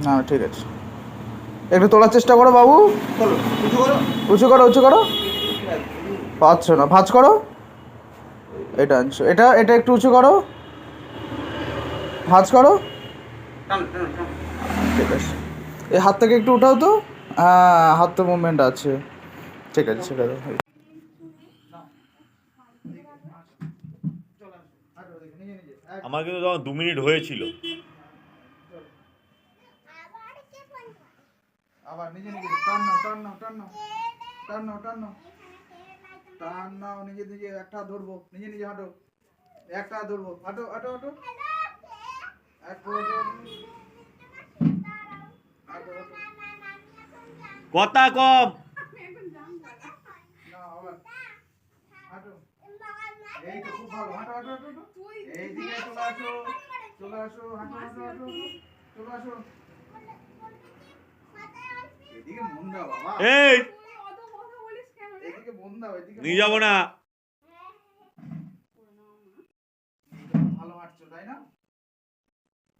না ঠিক আছে, একটু তোলার চেষ্টা করো বাবু। উঁচু করো উঁচু করো, পাচ্ছ না, ভাঁজ করো। এটা আনছো, এটা এটা একটু উঁচু করো, ভাঁজ করো। ঠিক আছে, এই হাত থেকে একটু উঠাও তো। হ্যাঁ, হাত তো মুভমেন্ট আছে। ঠিক আছে ঠিক আছে। আমার কিন্তু তখন 2 মিনিট হয়েছিল। আবার নিজে নিজে টান নাও টান নাও টান নাও টান নাও টান নাও টান নাও, নিজে নিজে একটা ধরবো, নিজে নিজে হাঁটো, একটা ধরবো, হাঁটো হাঁটো হাঁটো, কথা কম। এই তো খুব ভালো, হাঁটো হাঁটো হাঁটো, এই দিকে চলে আসো, চলে আসো, হাঁটো হাঁটো হাঁটো, চলে আসো, এদিকে মন দাও বাবা, এই এদিকে মন দাও, এদিকে নিয়ে যাবো না। ভালো হাঁটছো তাই না?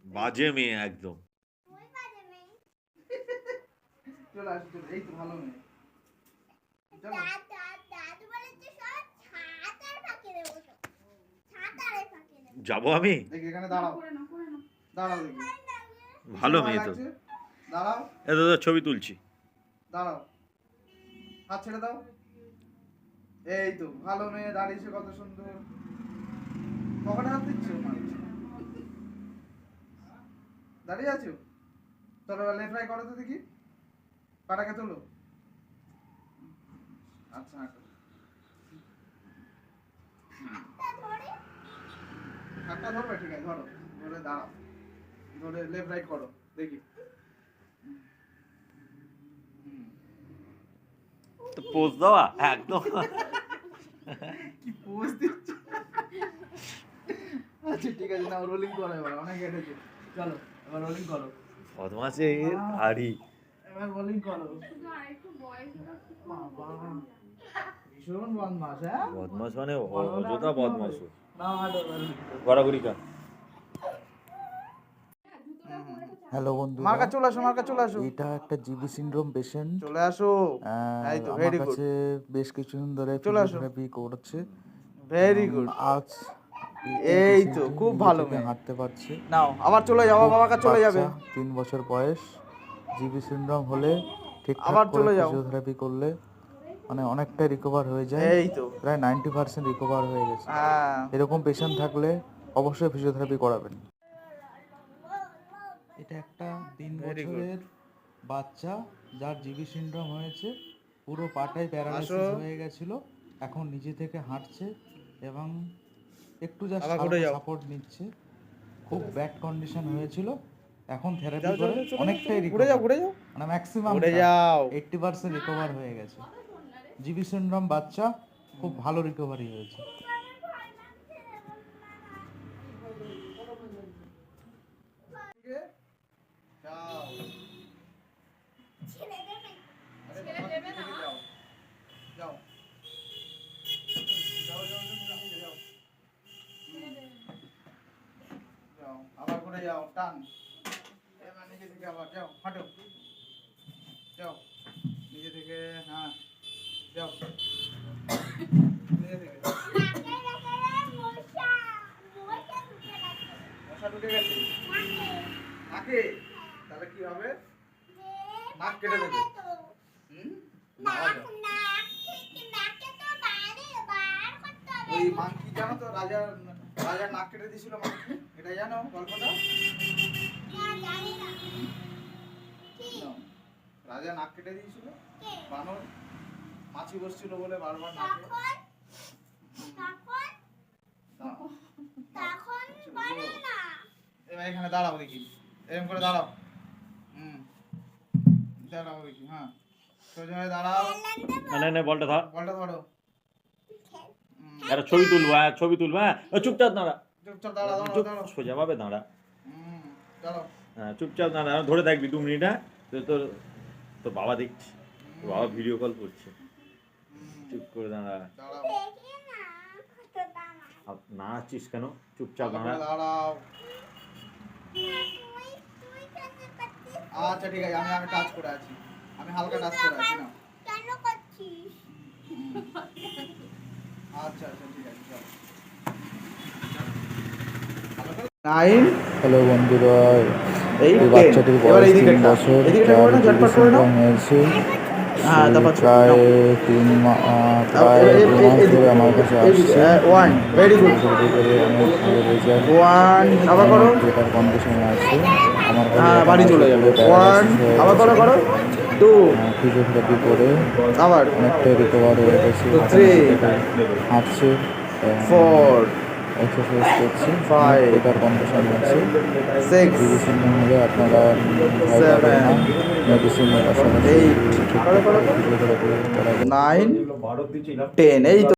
বাজে মেয়ে একদম। চলে আসো, চলে, এই তো ভালো মেয়ে। চলো যাবো আমি? দেখি এখানে দাঁড়াও, দাঁড়াও দেখি, ভালো মেয়ে তো। দাঁড়াও, এত ছবি তুলছি। দাঁড়াও, হাত ছেড়ে দাও। এই তো ভালো মেয়ে, দাঁড়িয়েছে কত সুন্দর। পকেটে হাত দিচ্ছ, দাঁড়িয়ে আছো। চলো লেফট রাইট করো তো দেখি, পাটাকে তোলো। আচ্ছা হাঁটো, হাতটা ধরবে, ঠিক আছে ধরো, ধরে দাঁড়াও, ধরে লেফট রাইট করো দেখি। তো পোজ দেওয়া একদম। কি পোজ দিচ্ছ। আচ্ছা ঠিক আছে, নাও রোলিং করো, এবার অনেক হেঁটেছো, চলো এবার রোলিং করো। বদমাসে হাড়ি। এবার রোলিং করো। বাবা ভীষণ বদমাস, হ্যাঁ বদমাস মানে অযথা বদমাস। নাও হাঁটো এবার। গড়াগড়ি কা। হ্যালো বন্ধু, মার কাছে চলে আসো, মার কাছে চলে আসো, এটা একটা জিবি সিনড্রোম পেশেন্ট। চলে আসো। এই তো আমার ভেরি গুড, কাছে বেশ কিছুদিন ধরে চলে আসো, ফিজিওথেরাপি করছে। Very good. আজ এই তো খুব ভালো মেয়ে মেয়ে, হাঁটতে পারছে। নাও আবার চলে যাও, খুব বাবার কাছে চলে যাবে, বাচ্চা, 3 বছর বয়স। জিবি সিনড্রোম হলে ঠিকঠাক আবার করে চলে যাও। ফিজিওথেরাপি করলে মানে অনেকটাই রিকভার হয়ে যায়। এই তো প্রায় 90% রিকভার হয়ে গেছে। হ্যাঁ, এরকম পেশেন্ট থাকলে অবশ্যই ফিজিওথেরাপি করাবেন। এটা একটা 3 ভেরি গুড। বছরের বাচ্চা যার জিবি সিনড্রোম হয়েছে। পুরো পাটাই আসো, প্যারালাইসিস হয়ে গেছিল, এখন নিজে থেকে হাঁটছে এবং একটু জাস্ট আবার ঘুরে হালকা যাও, সাপোর্ট নিচ্ছে। খুব ব্যাড কন্ডিশন হয়েছিল, এখন থেরাপি যাও যাও করে যাও, চলে যাও, অনেকটাই ঘুরে যাও, রিকভার, ঘুরে যাও, মানে ম্যাক্সিমাম ঘুরে যাও। 80% রিকভার হয়ে গেছে। জিবি সিনড্রোম বাচ্চা, খুব ভালো রিকভারি হয়েছে। যাও, আরে বাবা, দিকে যাও, যাও, যাও, যাও, যাও, দিকে যাও, যাও, আবার ঘুরে যাও, টান, এবার নিজে থেকে আবার যাও, হাঁটো, যাও, নিজে থেকে, হ্যাঁ, যাও, নিজে থেকে। মশা ঢুকে গেছে নাকে, তাহলে কি হবে? নাক কেটে দেবে। হুম, ওই মাংকি জানো তো, রাজার রাজার নাক কেটে দিয়েছিল মাংকি, এটা জানো গল্পটা? না। রাজা নাক কেটে দিয়েছিল, বানর মাছি বসছিল বলে বারবার নাকে। এবার এখানে দাঁড়াও দেখি, এরকম করে দাঁড়াও, দাঁড়াও দেখি, হ্যাঁ সোজা হয়ে দাঁড়াও, না না বলটা ধর। বলটা ধরো, একটা ছবি তুলবো, হ্যাঁ ছবি তুলবো, হ্যাঁ চুপচাপ দাঁড়া, চুপচাপ দাঁড়াও, দাঁড়াও, চুপ দাঁড়াও, সোজা ভাবে দাঁড়া। দাঁড়াও, হ্যাঁ চুপচাপ দাঁড়া, ধরে থাকবি 2 মিনিট। হ্যাঁ তোর তোর বাবা দেখছি, তোর বাবা ভিডিও কল করছে, চুপ করে দাঁড়া। দাঁড়াও, নাচছিস কেন? চুপচাপ ভালো দাঁড়া। করে দাঁড়াও, আচ্ছা ঠিক আছে, আমি টাচ করে আছি, আমি হালকা টাচ করে আছি না। কেন করছিস? আচ্ছা আচ্ছা ঠিক আছে, চলো। 9 হ্যালো বন্ধুরা, এই এই বাচ্চাটির এবার বয়স এইদিকে 3 বছর, এদিকে যার করে না, ঝটপট করে নাও। ডিভিশন হয়েছে। হ্যাঁ, সে তারপর প্রায় নাও। 3 মাস ধরে আমার কাছে আসছে। 1 ভেরি গুড, ছোটো করে অনেক ভালো রেজাল্ট, 1 আবার করো। বেটার কন্ডিশনে আছে। আমার কাছে হ্যাঁ, এখন বাড়ি চলে আসলে যাবে। পুরো 1 paralysis হয়ে আবার করো গেছে। করো। 2 ফিজিওথেরাপি করে আবার অনেকটাই রিকভার হয়ে গেছে। তো এখন 3 হাঁটছে, 4 এক্সারসাইজ করছে, 5 বেটার কন্ডিশন আছে। 6 মেডিসিন হলে আপনারা ভয় পাবেন না। মেডিসিনের পাশাপাশি 8 ঠিকঠাক ফিজিওথেরাপি করা 9 10 এই তো।